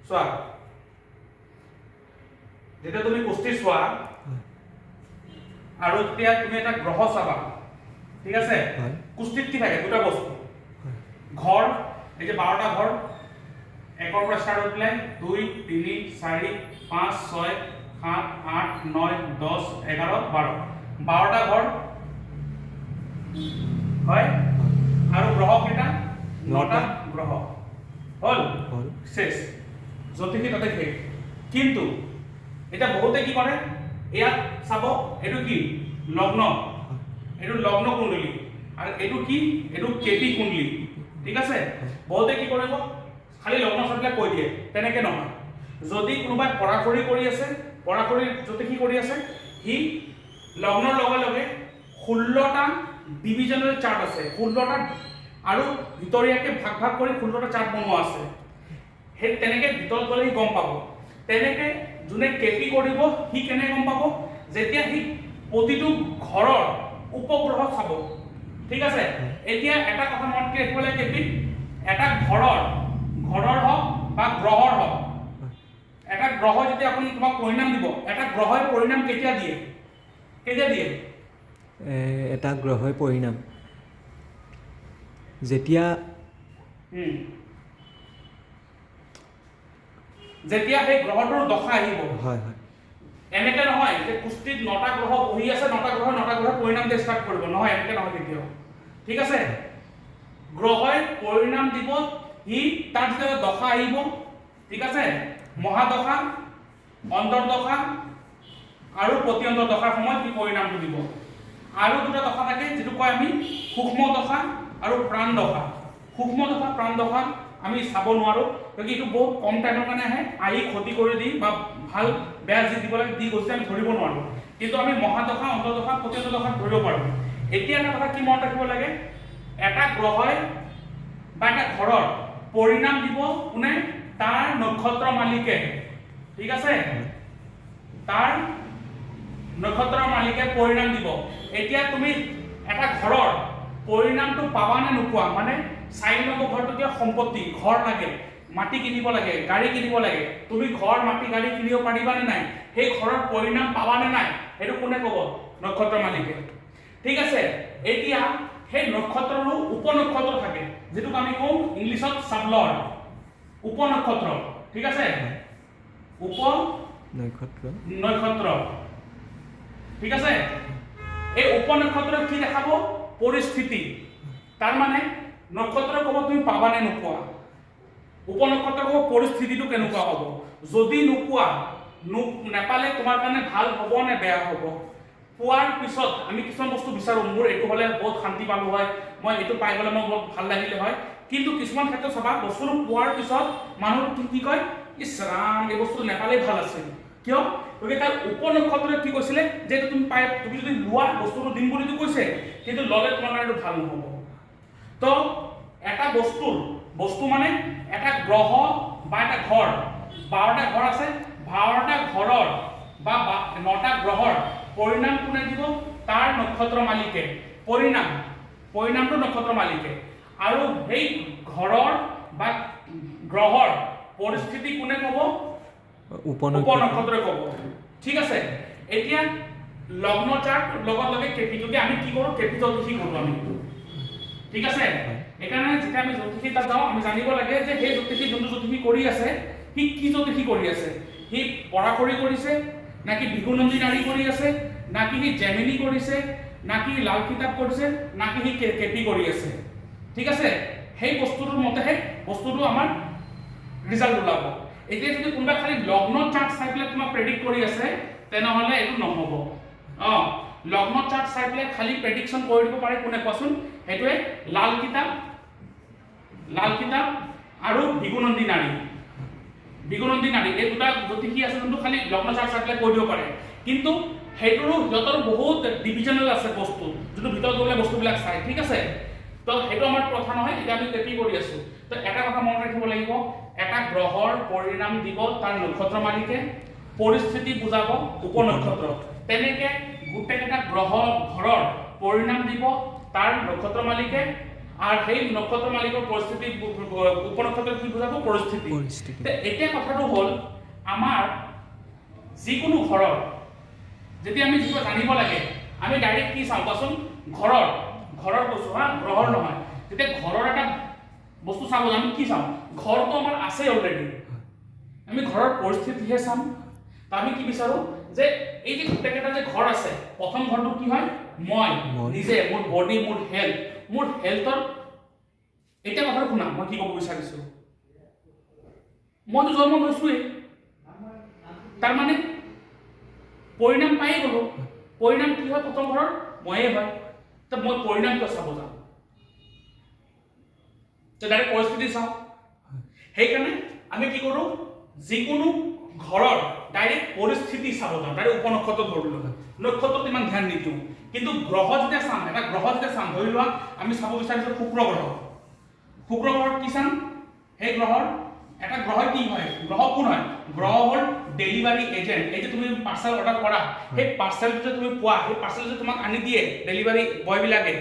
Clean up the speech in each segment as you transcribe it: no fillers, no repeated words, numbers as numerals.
চোৱা যেতিয়া তুমি কুস্তি চোৱা আৰু তেতিয়া তুমি এটা গ্ৰহ চাবা ঠিক আছে কুস্তিত কি থাকে দুটা বস্তু ঘৰ এই যে 12টা ঘৰ একৰ পৰা ষ্টাৰ্ট হৈ পেলাই 2 3 4 5 6 7 8 9 10 11 12টা ঘৰ হয় আৰু গ্ৰহ কেইটা 9টা গ্ৰহ হল শেষ জ্যোতিষী তাতে শেষ কিন্তু এটা বহুতে কি কৰে ইয়াত চাব এটো কি লগ্ন এটো লগ্ন কুণ্ডলী আৰু এটো কি এটো কেপি কুণ্ডলী ঠিক আছে বহুতে কি কৰিব খালি লগ্ন চাইলে কৈ দিয়ে তেনেকে নহয় যদি কোনোবাই পৰাখৰি কৰি আছে পৰাখৰি জ্যোতিষী কৰি আছে হি লগ্নৰ লগে লগে 16টা ডিভিজনেল চাৰ্ট আছে 16টা আৰু ভিতৰিয়াকে ভাগ ভাগ কৰি 16টা চাৰ্ট বনোৱা আছে হে তেনেকে ভিতৰত গলে গম পাব তেনেকে যোনে কেপি কৰিব হি কেনে গম পাব যেতিয়া হি প্ৰতিটো ঘৰৰ উপগ্ৰহ চাব ঠিক আছে এতিয়া এটা কথা মনত ৰাখিব লাগে কেপি এটা ঘৰৰ হক বা গ্ৰহৰ হক এটা গ্ৰহ যেতিয়া আপুনি তোমাক পৰিণাম দিব এটা গ্ৰহৰ পৰিণাম কেতিয়া দিয়ে এটা গ্ৰহৰ পৰিণাম যেতিয়া যেতিয়া সেই গ্ৰহটোৰ দশা আহিব হয় হয় এনেকে নহয় যে কুস্তিত 9টা গ্ৰহ বহি আছে 9টা গ্ৰহৰ পৰিণাম দিয়ে ষ্টাৰ্ট কৰিব নহয় এনেকে নহয় কেতিয়াও ঠিক আছে গ্ৰহই পৰিণাম দিব হি তাৰ যেতিয়া দশা আহিব ঠিক আছে মহাদশা অন্তৰ্দশা আৰু প্ৰত্যন্ত দশাৰ সময়ত কি পৰিণামটো দিব আৰু দুটা দশা থাকে যেটো কয় আমি সূক্ষ্ম দশা আৰু প্ৰাণ দশা সূক্ষ্ম দশা প্ৰাণ দশা আমি চাব নোৱাৰো কিয়কি এটো বহুত কম টাইমৰ কাৰণে আহে আহি ক্ষতি কৰি দি বা ভাল বেয়া যি দিব লাগে দি গৈছে আমি ধৰিব নোৱাৰো কিন্তু আমি মহাদশা অন্তৰ্দশা প্ৰত্যন্ত দশা ধৰিব পাৰো এতিয়া এটা কথা কি মনত ৰাখিব লাগে এটা গ্ৰহই বা এটা ঘৰৰ পৰিণাম দিব কোনে তাৰ নক্ষত্ৰ মালিকে ঠিক আছে তাৰ নক্ষত্ৰ মালিকে পৰিণাম দিব এতিয়া তুমি এটা ঘৰৰ পৰিণামটো পাবা নে নোপোৱা মানে 4 নম্বৰ ঘৰটো কি সম্পত্তি ঘৰ লাগে মাটি কিনিব লাগে গাড়ী কিনিব লাগে তুমি ঘৰ মাটি গাড়ী কিনিব পাৰিবা নে নাই সেই ঘৰৰ পৰিণাম পাবা নে নাই হেতু কোনে ক'ব নক্ষত্ৰ মালিকে ঠিক আছে এতিয়া সেই নক্ষত্ৰৰো উপনক্ষত্ৰ থাকে যেটো আমি কওঁ ইংলিছত সাবলৰ্ড উপনক্ষত্ৰ ঠিক আছে নক্ষত্ৰ ঠিক আছে এই উপনক্ষত্ৰ কি দেখাব পৰিস্থিতি তাৰ মানে নক্ষত্ৰ ক'ব তুমি পাবা নে নোপোৱা উপনক্ষত্ৰ ক'ব পৰিস্থিতিটো কেনেকুৱা হ'ব যদি নোপোৱা নেপালে তোমাৰ কাৰণে ভাল হ'ব নে বেয়া হ'ব পোৱাৰ পিছত আমি কিছুমান বস্তু বিচাৰো মোৰ এটো হলে বহুত শান্তি পালো হয় মই এটো পাই গলে মই বহুত ভাল লাগিলে হয় কিন্তু কিছুমান ক্ষেত্ৰত সবা বস্তুটো পোৱাৰ পিছত মানুহ কি কয় ইছৰাম এই বস্তু নেপালে ভাল আছে কিয় গতিকে তাৰ উপনক্ষত্ৰই কি কৈছিলে যে তুমি পাই তুমি যদি লোৱা বস্তুটো দিম বুলি কৈছে কিন্তু ললে তোমাৰ কাৰণে ভাল নহব তো এটা বস্তু মানে এটা গ্ৰহ বা এটা ঘৰ 12টা ঘৰ আছে 12টা ঘৰৰ বা 9টা গ্ৰহৰ পৰিণাম কোনে দিব তাৰ নক্ষত্ৰ মালিকে পৰিণামটো নক্ষত্ৰ মালিকে আৰু সেই ঘৰৰ বা গ্ৰহৰ পৰিস্থিতি কোনে ক'ব উপনক্ষত্ৰই ক'ব ঠিক আছে এতিয়া লগ্ন চাৰ্ট লগত লগে কেপিটোকে আমি কি কৰো কেপি জ্যোতিষী কৰো আমি ঠিক আছে একাৰণে যেতিয়া আমি জ্যোতিষী তাত যাওঁ আমি জানিব লাগে যে সেই জ্যোতিষী যোনটো জ্যোতিষী কৰি আছে সি কি জ্যোতিষী কৰি আছে সি পৰাখৰি কৰিছে নাকি বিগুনন্দী নাৰী কৰি আছে নাকি সি জেমিনি কৰিছে নাকি লাল কিতাপ কৰিছে নাকি সি কেপি কৰি আছে ঠিক আছে সেই বস্তুটোৰ মতেহে বস্তুটো আমাৰ ৰিজাল্ট ওলাব এতিয়া যদি কোনবা খালি লগ্ন চাৰ্ট চাই পেলাই তোমাক প্ৰেডিক্ট কৰি আছে তেনেহলে এটো নহব লগ্ন চাৰ্ট চাই পেলাই খালি প্ৰেডিকচন কৰি দিব পাৰে কোনে কোৱাচোন হেতুৱে লাল কিতাপ আৰু বিগুনন্দী নাৰী এই দুটা জ্যোতিষী আছে যোনটো খালি লগ্ন চাৰ্ট চাই পেলাই কৈ দিব পাৰে কিন্তু হেতুৰো যতৰ বহুত ডিভিজনেল আছে বস্তু যোনটো ভিতৰত গলে বস্তুবিলাক চাই ঠিক আছে তো হেতু আমাৰ কথা নহয় এটা আমি কেপি কৰি আছো তো এটা কথা মনত ৰাখিব লাগিব এটা গ্ৰহৰ পৰিণাম দিব তাৰ নক্ষত্ৰ মালিকে পৰিস্থিতি বুজাব উপনক্ষত্ৰ তেনেকে গোটেই এটা গ্ৰহ ঘৰৰ পৰিণাম দিব তাৰ নক্ষত্ৰ মালিকে আৰ সেই নক্ষত্ৰ মালিকৰ পৰিস্থিতি উপনক্ষত্ৰ কি বুজাব পৰিস্থিতি পৰিস্থিতি। এতিয়া কথাটো হ'ল আমাৰ যিকোনো ঘৰৰ যদি আমি যিটো জানিব লাগে আমি ডাইৰেক্ট কি চাওঁ কোৱাচোন ঘৰৰ বস্তু হা গ্ৰহৰ নহয় যেতিয়া ঘৰৰ এটা বস্তু চাব আমি কি চাওঁ ঘৰটো আমাৰ আছে অলৰেডি আমি ঘৰৰ পৰিস্থিতিহে চাম তো আমি কি বিচাৰোঁ যে এই যে গোটেইকেইটা যে ঘৰ আছে প্ৰথম ঘৰটো কি হয় মই নিজে মোৰ বডি মোৰ হেল্থৰ এতিয়া কথাটো শুনা মই কি ক'ব বিচাৰিছোঁ মইতো জন্ম লৈছোৱেই তাৰমানে পৰিণাম পায়ে গ'লো পৰিণাম কি হয় প্ৰথম ঘৰৰ ময়ে হয় তো মই পৰিণাম কিয় চাব যাওঁ তো ডাইৰেক্ট পৰিস্থিতি চাওঁ সেইকাৰণে আমি কি কৰোঁ যিকোনো ঘৰৰ ডাইৰেক্ট পৰিস্থিতি চাব যাওঁ ডাইৰেক্ট উপনক্ষত্ৰ ধৰিলোঁ নক্ষত্ৰত ইমান ধ্যান নিদিওঁ কিন্তু গ্ৰহ যেতিয়া চাম এটা গ্ৰহ যেতিয়া চাম ধৰি লোৱা আমি চাব বিচাৰিছোঁ শুক্ৰ গ্ৰহত কি চাম সেই গ্ৰহৰ এটা গ্ৰহ কি হয় গ্ৰহ কোন হয় গ্ৰহ হ'ল ডেলিভাৰী এজেণ্ট এই যে তুমি পাৰ্চেল অৰ্ডাৰ কৰা সেই পাৰ্চেলটো যে তুমি পোৱা সেই পাৰ্চেল যে তোমাক আনি দিয়ে ডেলিভাৰী বয়বিলাকে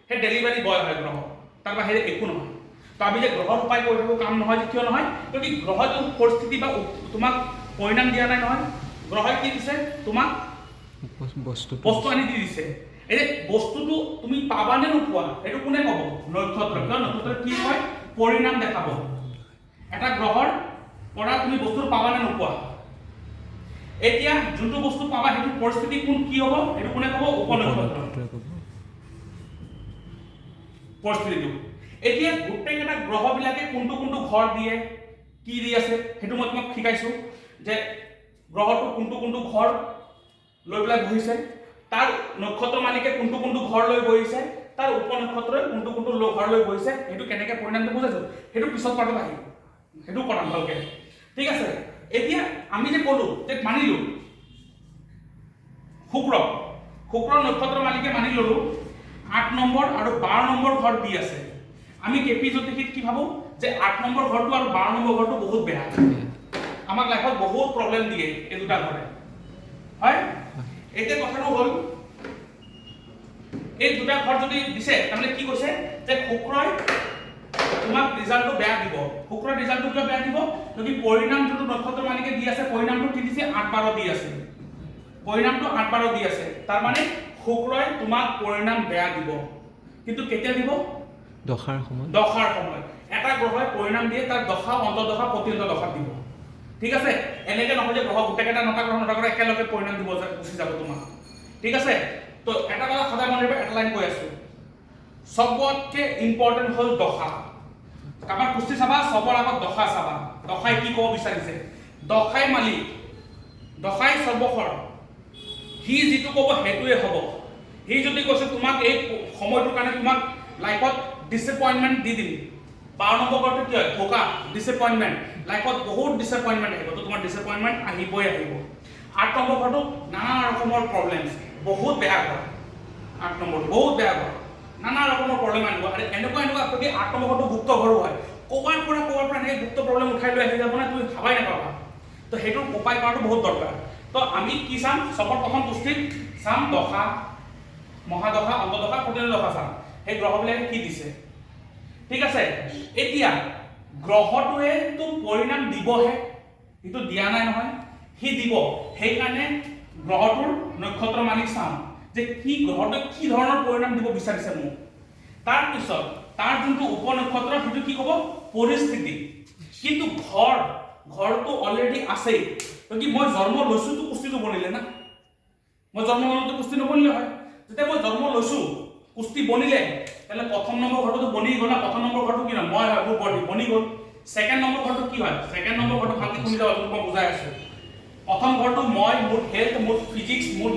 সেই ডেলিভাৰী বয় হয় গ্ৰহ তাৰ বাহিৰে একো নহয় তো আমি যে গ্ৰহৰ উপায় কৰি থাকোঁ কাম নহয় যে কিয় নহয় যদি গ্ৰহটো পৰিস্থিতি বা তোমাক পৰিণাম দিয়া নাই নহয় গ্ৰহই কি দিছে তোমাক বস্তু আনি দি দিছে এই যে বস্তুটো তুমি পাবা নে নোপোৱা সেইটো কোনে ক'ব নক্ষত্ৰ কিয় নক্ষত্ৰত কি হয় পৰিণাম দেখাব এটা গ্ৰহৰ পৰা তুমি বস্তু পাবা নে নোপোৱা এতিয়া যোনটো বস্তু পাবা সেইটো পৰিস্থিতি কোন কি হ'ব সেইটো কোনে ক'ব উপনক্ষত্ৰ পৰিস্থিতিটো এতিয়া গোটেইকেইটা গ্ৰহবিলাকে কোনটো ঘৰ দিয়ে কি দি আছে সেইটো মই তোমাক শিকাইছোঁ যে গ্ৰহটো কোনটো ঘৰ লৈ পেলাই বহিছে তাৰ নক্ষত্ৰ মালিকে কোনটো ঘৰ লৈ বহিছে তাৰ উপনক্ষত্ৰই কোনটো ঘৰ লৈ বহিছে সেইটো কেনেকৈ পৰিণামটো বুজাইছোঁ সেইটো পিছত পাৰ্টত আহিব সেইটো কৰাম ভালকৈ ঠিক আছে এতিয়া আমি যে ক'লোঁ যে মানিলোঁ শুক্ৰ নক্ষত্ৰ মালিকে মানি ল'লোঁ 8 নম্বৰ আৰু 12 নম্বৰ ঘৰ দি আছে আমি কেপি জ্যোতিষীত কি ভাবোঁ যে 8 নম্বৰ ঘৰটো আৰু 12 নম্বৰ ঘৰটো বহুত বেয়া আমাক লাইফত বহুত প্ৰব্লেম দিয়ে এই দুটা ঘৰে হয় এতিয়া কথাটো হ'ল এই দুটা ঘৰ যদি দিছে তাৰমানে কি কৈছে যে শুক্ৰই তোমাক ৰিজাল্টটো বেয়া দিব শুক্ৰৰ ৰিজাল্টটো কিয় বেয়া দিব যদি পৰিণাম যোনটো নক্ষত্ৰ মালিকে দি আছে পৰিণামটো কি দিছে 8-12 দি আছে পৰিণামটো 8-12 দি আছে তাৰমানে শুক্ৰই তোমাক পৰিণাম বেয়া দিব কিন্তু কেতিয়া দিব দশাৰ সময় এটা গ্ৰহই পৰিণাম দিয়ে তাৰ দশা অন্তৰ্দশা প্ৰতিঅন্তৰ্দশা দিব ঠিক আছে এনেকৈ নহয় যে গ্ৰহ গোটেইকেইটা নটা গ্ৰহ একেলগে পৰিণাম দিব গুচি যাব তোমাক ঠিক আছে তো এটা কথা সদায় মনে ৰাখিবা এটা লাইন কৈ আছোঁ সবতকে ইম্পৰ্টেণ্ট হ'ল দশা কাৰোবাৰ কুস্তি চাবা চবৰ আগত দশা চাবা দশাই কি ক'ব বিচাৰিছে দশাই মালিক দশাই সৰ্বস্বৰ সি যিটো ক'ব সেইটোৱে হ'ব সি যদি কৈছে তোমাক এই সময়টোৰ কাৰণে তোমাক লাইফত ডিসএপয়েন্টমেন্ট দি দিম 12 নম্বৰ ঘৰটো কি হয় ধোকা ডিসএপয়েন্টমেন্ট লাইফত বহুত ডিসএপয়েন্টমেন্ট আহিব তো তোমাৰ ডিসএপয়েন্টমেন্ট আহিবই আহিব 8 নম্বৰ ঘৰটো নানা ৰকমৰ প্ৰবলেমছ বহুত বেয়া ঘৰ 8 নম্বৰ বহুত বেয়া ঘৰ নানা ৰকমৰ প্ৰবলেম আহিব আৰু এনেকুৱা যদি 8 নম্বৰ ঘৰটো গুপ্ত ঘৰো হয় ক'ৰবাৰ পৰা এনেকৈ গুপ্ত প্ৰবলেম উঠাই লৈ আহি যাব না তুমি ভাবাই নাপাবা তো সেইটোৰ উপায় কৰাটো বহুত দৰকাৰ তো আমি কি চাম সবৰ প্ৰথম পুষ্টিত চাম দশা মহাদশা অন্তদশা প্ৰতিদশা চাম সেই গ্ৰহবিলাকে কি দিছে ঠিক আছে এতিয়া গ্ৰহটোৱে তো পৰিণাম দিবহে কিন্তু দিয়া নাই নহয় সি দিব সেইকাৰণে গ্ৰহটোৰ নক্ষত্ৰ মালিক চাম যে কি গ্ৰহটোৱে কি ধৰণৰ পৰিণাম দিব বিচাৰিছে মোক তাৰপিছত তাৰ যোনটো উপনক্ষত্ৰ সেইটো কি ক'ব পৰিস্থিতি কিন্তু ঘৰটো অলৰেডি আছেই কি মই জন্ম লৈছোতো কুস্তিটো বনিলে না মই জন্ম লওঁতে কুস্তি নবনিলে হয় যেতিয়া মই জন্ম লৈছোঁ কুস্তি বনিলে তাহলে প্ৰথম নম্বৰ ঘৰটো বনি গ'ল না প্ৰথম নম্বৰ ঘৰটো কি না মই হয় মোৰ বডি বনি গ'ল সেকেন্ড নম্বৰ ঘৰটো কি হয় সেকেন্ড নম্বৰ ঘৰটো ভালকৈ শুনি যাওক মই বুজাই আছোঁ প্ৰথম ঘৰটো মই মোৰ হেল্থ মোৰ ফিজিক্স মোৰ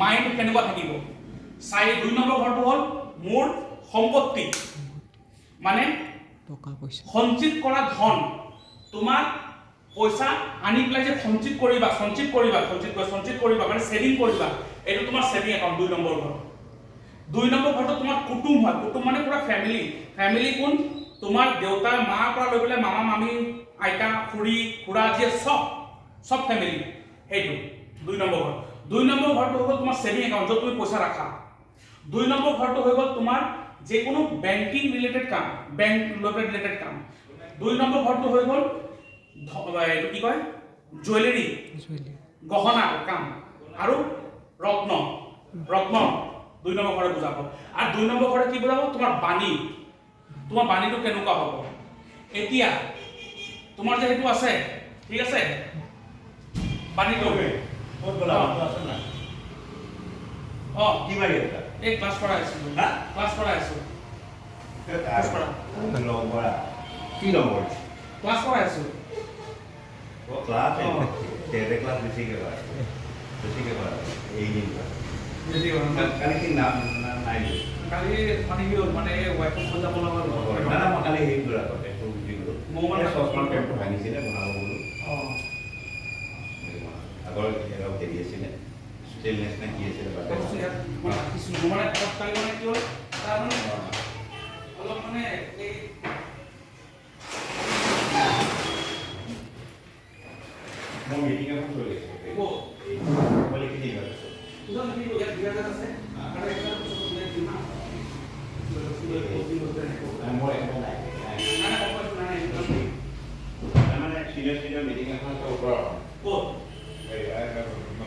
মাইণ্ড কেনেকুৱা থাকিব 2 নম্বৰ ঘৰটো হ'ল মোৰ সম্পত্তি মানে টকা পইচা সঞ্চিত কৰা ধন তোমাক পইচা আনি পেলাই যে সঞ্চিত কৰিবা মানে সেভিং কৰিবা এইটো তোমাৰ সেভিং একাউণ্ট 2 নম্বৰ ঘৰ 2 নম্বৰ ঘৰটো তোমাৰ কুটুম হয় কুটুম মানে পুৰা ফ্যামিলি কোন তোমাৰ দেউতা মা পৰা লৈ পেলাই মামা মামী আইতা খুৰা যে সব ফ্যামিলি সেইটো 2 নম্বৰ ঘৰ 2 নম্বৰ ঘৰটো হ'ল তোমাৰ সেভিং একাউণ্ট য'ত তুমি পইচা ৰাখা 2 নম্বৰ ঘৰটো হৈ গ'ল তোমাৰ যে কোনো বেংকিং ৰিলেটেড কাম, বেংক ৰিলেটেড কাম। 2 নম্বৰ ঘৰটো হৈ গ'ল এইটো কি কয় জুৱেলাৰী, গহনা কাম আৰু ৰত্ন 2 নম্বৰ ঘৰে বুজাব। আৰু 2 নম্বৰ ঘৰে কি বুজাব? তোমাৰ বাণী, তোমাৰ বাণীটো কেনেকুৱা হ'ব। এতিয়া তোমাৰ যে সেইটো আছে, ঠিক আছে, বাণীটো ক'ত গ'লা? আছে না? কি মাৰি আছা? এই ক্লাছ কৰা আছিলো। হা? ক্লাছ কৰা আছো। ক্লাছ কৰা। কি নম্বৰ? ক্লাছ কৰা আছো। ক্লাছ তেৰে ক্লাছ বেছিকে কৰা। এই দিন কালি কি নাম নাই কালি মানে কি হ'ল মানে ৱাইফক কৈ যাব লগা হ'ল। না না মই কালি হেৰি কৰা আগতে বুজি গ'লো মই মানে চচমান পেণ্টটো ভাঙিছিলে বনাব গ'লো অঁ আগৰ এৰাও দেৰি আছিলে ষ্টেইনলেছ নে কি আছিলে বাট ইয়াত মই ৰাখিছোঁ। মোৰ মানে কালি মানে কি হ'ল তাৰ মানে অলপ মানে এই মোৰ মিটিং এখন চলি আছে মই লিখি দিম আৰু ইয়াত বিৰাট আছে আৰু এটা দিম না মই একো নাই তাৰমানে চিনিয়ৰ মিটিং এখন আছে ওপৰত ক'ত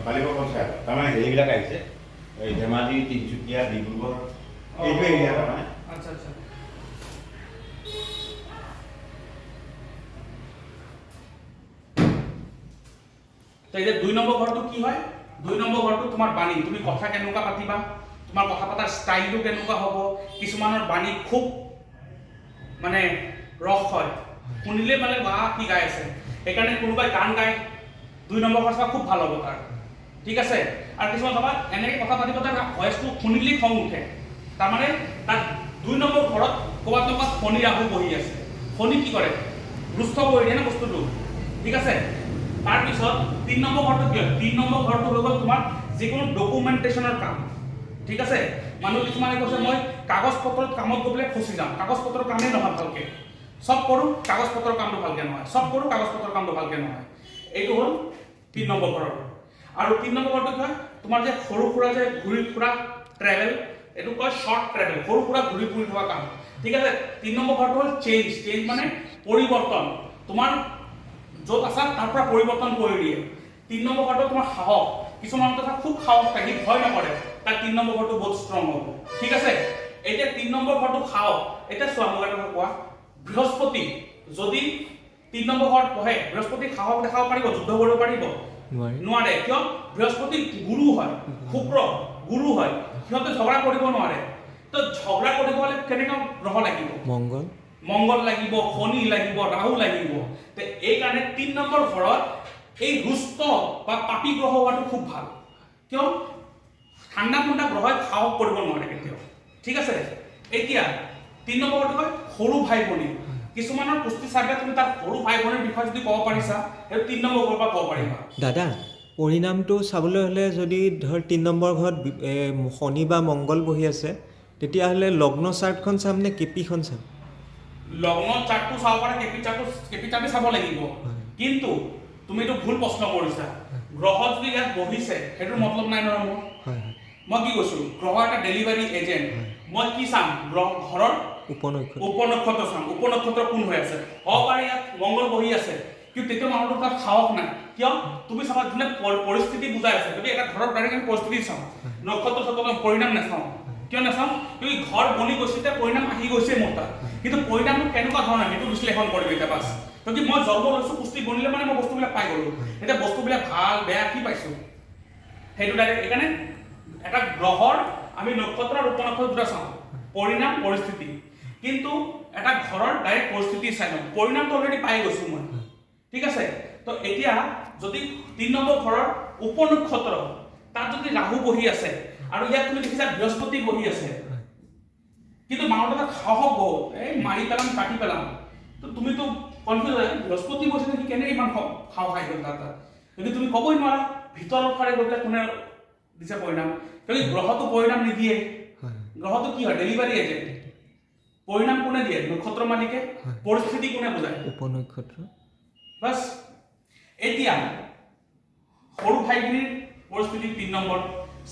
বালিপৰ পঞ্চায়ত তাৰমানে হেৰিবিলাক আহিছে এই ধেমাজি তিনিচুকীয়া ডিব্ৰুগড় এইটো এৰিয়া তাৰমানে আচ্ছা আচ্ছা তো এতিয়া 2 নম্বৰ ঘৰটো কি হয়? 2 নম্বৰ ঘৰটো তোমাৰ বাণী, তুমি কথা কেনেকুৱা পাতিবা, তোমাৰ কথা পতাৰ ষ্টাইলটো কেনেকুৱা হ'ব। কিছুমানৰ বাণী খুব মানে ৰস হয়, শুনিলে মানে বা কি গাই আছে, সেইকাৰণে কোনোবাই গান গায় 2 নম্বৰ ঘৰ চাবা খুব ভাল হ'ব তাৰ, ঠিক আছে। আৰু কিছুমান চাবা এনেকৈ কথা পাতিব তাৰ ভইচটো শুনিলেই খং উঠে, তাৰমানে তাত 2 নম্বৰ ঘৰত ক'ৰবাত ক'ৰবাত শনি ৰাহু বহি আছে। শনি কি কৰে? ৰুষ্ট কৰি দিয়ে না বস্তুটো, ঠিক আছে। তাৰপিছত 3 নম্বৰ ঘৰটো কি হয়? 3 নম্বৰ ঘৰটো হৈ গ'ল তোমাৰ যিকোনো ডকুমেণ্টেশ্যনৰ কাম, ঠিক আছে। মানুহ কিছুমানে কৈছে মই কাগজ পত্ৰত কামত গৈ পেলাই ফচি যাম, কাগজ পত্ৰৰ কামেই নহয় ভালকৈ, চব কৰোঁ কাগজ পত্ৰৰ কামটো ভালকৈ নহয়, চব কৰোঁ কাগজ পত্ৰৰ কামটো ভালকৈ নহয়। এইটো হ'ল 3 নম্বৰ ঘৰৰ। আৰু 3 নম্বৰ ঘৰটো কি হয়? তোমাৰ যে সৰু সুৰা যে ঘূৰি ফুৰা ট্ৰেভেল, এইটো কয় শ্বৰ্ট ট্ৰেভেল, সৰু সুৰা ঘূৰি ফুৰি থকা কাম, ঠিক আছে। 3 নম্বৰ ঘৰটো হ'ল চেঞ্জ মানে পৰিৱৰ্তন, তোমাৰ য'ত আছা তাৰ পৰা পৰিৱৰ্তন কৰি দিয়ে। 3 নম্বৰ ঘৰটো তোমাৰ সাহস, কিছুমান কথা খুব সাহস থাকে, ভয় নকৰে, তাৰ 3 নম্বৰ ঘৰটো বহুত ষ্ট্ৰং হ'ব, ঠিক আছে। এতিয়া 3 নম্বৰ ঘৰটো সাহস। এতিয়া চোৱা মোক এটা কোৱা, বৃহস্পতি যদি 3 নম্বৰ ঘৰত বহে, বৃহস্পতি সাহস দেখাব পাৰিব, যুদ্ধ কৰিব পাৰিব? নোৱাৰে। কিয়? বৃহস্পতি গুৰু হয়, শুক্ৰ গুৰু হয়, সিহঁতে ঝগড়া কৰিব নোৱাৰে। তো ঝগড়া কৰিব হ'লে কেনেকুৱা গ্ৰহ লাগিব? মংগল লাগিব, শনি লাগিব, ৰাহু লাগিব। তো এই কাৰণে 3 নম্বৰ ঘৰত এই ৰুষ্ট বা পাপী গ্ৰহ হোৱাটো খুব ভাল। কিয়? ঠাণ্ডা ঠাণ্ডা গ্ৰহই সাহস কৰিব নোৱাৰে কেতিয়াও, ঠিক আছে। এতিয়া 3 নম্বৰ ঘৰটো কয় সৰু ভাই ভনী। কিছুমানৰ পুষ্টি চাৰ্ভে তুমি তাৰ সৰু ভাই ভনীৰ বিষয়ে যদি ক'ব পাৰিছা, সেইটো 3 নম্বৰ ঘৰৰ পৰা ক'ব পাৰিবা। দাদা, পৰিণামটো চাবলৈ হ'লে যদি ধৰ 3 নম্বৰ ঘৰত শনি বা মংগল বহি আছে, তেতিয়াহ'লে লগ্ন চাৰ্টখন চাম নে কেপিখন চাম? লগ্ন চাৰ্টটো চাব পাৰা, কেপি চাৰ্টটো চাব লাগিব। কিন্তু তুমিতো ভুল প্ৰশ্ন কৰিছা। গ্ৰহ যদি ইয়াত বহিছে সেইটোৰ মতলব নাই নহয় মোৰ। মই কি কৈছো? গ্ৰহ এটা ডেলিভাৰী এজেণ্ট। মই কি চাম? ঘৰৰ উপনক্ষত্ৰ চাম, উপনক্ষত্ৰ কোন হৈ আছে। হ'ব পাৰে ইয়াত মংগল বহি আছে, কিন্তু তেতিয়া মানুহটোৰ তাত সাহস নাই। কিয়? তুমি চাবা যোনে পৰিস্থিতি বুজাই আছে, যদি এটা ঘৰৰ ডাইৰেক্ট আমি পৰিস্থিতি চাওঁ, নক্ষত্ৰ চাব পৰিণাম নাচাওঁ। কিয় নাচাওঁ? কিয় ঘৰ বনি গৈছে, পৰিণাম আহি গৈছে মোৰ তাত, কিন্তু পৰিণামটো কেনেকুৱা ধৰণৰ সেইটো বিশ্লেষণ কৰিম এতিয়া বাছ। কিয় মই জন্ম লৈছোঁ, পুষ্টি বনিলে মানে মই বস্তুবিলাক পাই গ'লোঁ। এতিয়া বস্তুবিলাক ভাল বেয়া কি পাইছোঁ সেইটো ডাইৰেক্ট। সেইকাৰণে এটা গ্ৰহৰ আমি নক্ষত্ৰ আৰু উপনক্ষত্ৰ দুটা চাওঁ, পৰিণাম পৰিস্থিতি। কিন্তু এটা ঘৰৰ ডাইৰেক্ট পৰিস্থিতি চাই লওঁ, পৰিণামটো অলৰেডি পাই গৈছোঁ মই, ঠিক আছে। তো এতিয়া যদি 3 নম্বৰ ঘৰৰ উপনক্ষত্ৰ তাত যদি ৰাহু বহি আছে আৰু ইয়াত তুমি দেখিছা বৃহস্পতি বহি আছে, কিন্তু মানুহৰ তাত সাহস বহুত, এই মাৰি পেলাম কাটি পেলাম। তো তুমিতো কনফিউজ হয়, বৃহস্পতি বহি সি কেনেকৈ ইমান সাহস আহি গ'ল তাত। যদি তুমি ক'বই নোৱাৰা ভিতৰৰ ফালে গৈ পেলাই কোনে দিছে পৰিণাম। কিয় গ্ৰহটো পৰিণাম নিদিয়ে, গ্ৰহটো কি হয়? Delivery agent. পৰিণাম কোনে দিয়ে? নক্ষত্ৰ মালিকে। পৰিস্থিতি কোনে বুজায়? উপনক্ষত্ৰ। বাছ। এতিয়া সৰু ভাইটিৰ পৰিস্থিতি 3 নম্বৰ।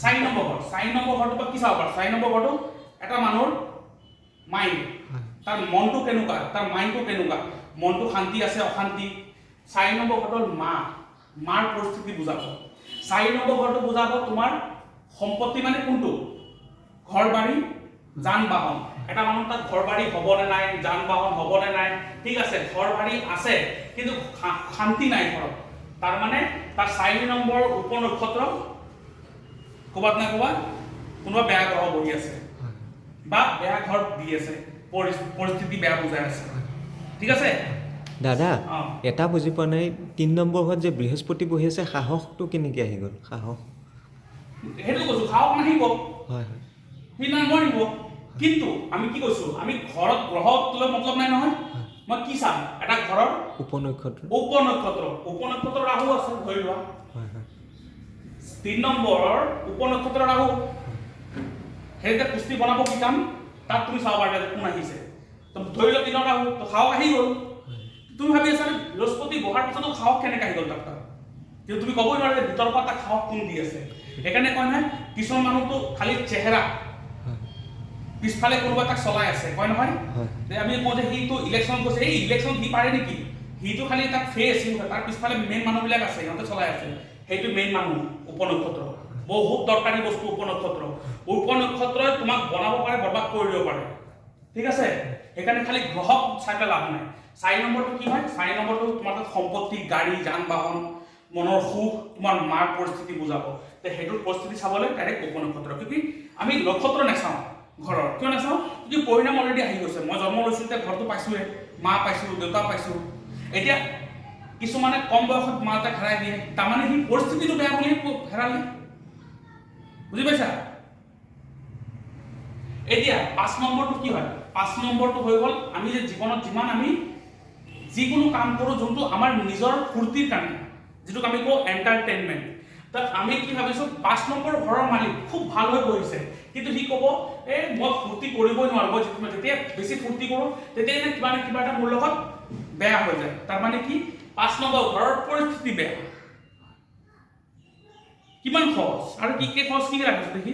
4 নম্বৰ ঘৰ, 4 নম্বৰ ঘৰটো কি চাব পাৰা? 4 নম্বৰ ঘৰটো এটা মানুহৰ মাইণ্ড তাৰ মনটো কেনেকুৱা, তাৰ মাইণ্ডটো কেনেকুৱা, মনটো শান্তি আছে অশান্তি। 4 নম্বৰ ঘৰটো হ'ল মা, মাৰ পৰিস্থিতি বুজাব। 4 নম্বৰ ঘৰটো বুজাব তোমাৰ সম্পত্তি মানে কোনটো, ঘৰ বাৰী যান বাহন। এটা মানুহ তাত ঘৰ বাৰী হ'বনে নাই, যান বাহন হ'বনে নাই, ঠিক আছে ঘৰ বাৰী আছে কিন্তু শান্তি নাই ঘৰত, তাৰ মানে তাৰ 4 নম্বৰ উপনক্ষত্ৰ ক'ৰবাত না ক'ৰবাত কোনোবা বেয়া গ্ৰহ বহি আছে বা বেয়া ঘৰ দি আছে, পৰিস্থিতি বেয়া বুজাই আছে, ঠিক আছে। দাদা অঁ। এটা বুজি পোৱা নাই, 3 নম্বৰ ঘৰত যে বৃহস্পতি বহি আছে, সাহসটো কেনেকৈ আহি গ'ল? সাহস সেইটো কৈছো, সাহস নাহিব, হয় হয় সি নোৱাৰিব। কিন্তু আমি কি কৈছো, আমি ঘৰত গ্ৰহক লৈ মতলব নাই নহয়। মই কি চাম, এটা ঘৰৰ উপনক্ষত্ৰ। উপনক্ষত্ৰ ৰাহু আছে ধৰি লোৱা, হয় হয় 3 নম্বৰৰ উপনক্ষত্ৰ ৰাহু, সেই যে পুষ্টি বনাব শিকাম তাত তুমি চাব পাৰিবা কোন আহিছে। তো ধৰি লোৱা 3 ৰাহু, তো সাহস আহি গ'ল। তুমি ভাবি আছা বৃহস্পতি বহাৰ পিছতো সাহস কেনেকৈ আহি গ'ল তাত, কিন্তু তুমি ক'বই নোৱাৰা যে ভিতৰৰ পৰা তাক সাহস কোন দি আছে। সেইকাৰণে কয় নহয় কিছুমান মানুহতো খালি চেহেৰা, পিছফালে কোনোবা তাক চলাই আছে, কয় নহয় যে আমি কওঁ যে সিটো ইলেকশ্যন গৈছে, এই ইলেকশ্যন সি পাৰে নেকি, সিটো খালি তাক ফেচ, তাৰ পিছফালে মেইন মানুহবিলাক আছে, সিহঁতে চলাই আছে, সেইটো মেইন মানুহ উপনক্ষত্ৰ। বহুত দৰকাৰী বস্তু উপনক্ষত্ৰ। উপনক্ষত্ৰই তোমাক বনাব পাৰে, বৰবাদ কৰি দিব পাৰে, ঠিক আছে। সেইকাৰণে খালি গ্ৰহক চাই পেলাই লাভ নাই। 4 নম্বৰটো কি হয়, 4 নম্বৰটো তোমাৰ তাত সম্পত্তি, গাড়ী, যান বাহন, মনৰ সুখ, তোমাৰ মাৰ পৰিস্থিতি বুজাব। তে সেইটোৰ পৰিস্থিতি চাবলৈ ডাইৰেক্ট উপনক্ষত্ৰ, কিন্তু আমি নক্ষত্ৰ নাচাওঁ ঘৰৰ, কিয় নাচাওঁ, যদি পৰিণাম অলৰেডি আহি গৈছে। মই জন্ম লৈছোঁ এতিয়া ঘৰটো পাইছোঁৱে, মা পাইছোঁ, দেউতা পাইছোঁ। এতিয়া কিছুমানে কম বয়সত মা দেউতাক হেৰাই দিয়ে, তাৰমানে সি পৰিস্থিতিটো বেয়া বুলি হেৰালে, বুজি পাইছা। এতিয়া 5 নম্বৰটো কি হয়, 5 নম্বৰটো হৈ গ'ল আমি যে জীৱনত যিমান আমি যিকোনো কাম কৰোঁ যোনটো আমাৰ নিজৰ ফূৰ্তিৰ কাৰণে, যিটোক আমি কওঁ এণ্টাৰটেইনমেণ্ট। তাত আমি কি ভাবিছোঁ 5 নম্বৰ ঘৰৰ মালিক খুব ভাল হৈ বহিছে, কিন্তু সি ক'ব এই মই ফূৰ্তি কৰিবই নোৱাৰোঁ, মই যেতিয়া বেছি ফূৰ্তি কৰোঁ তেতিয়া কিবা এটা মোৰ লগত বেয়া হৈ যায়। তাৰমানে কি 5 নম্বৰ ঘৰৰ পৰিস্থিতি বেয়া। কিমান খৰচ আৰু কি খৰচ কি ৰাখিছোঁ দেখি।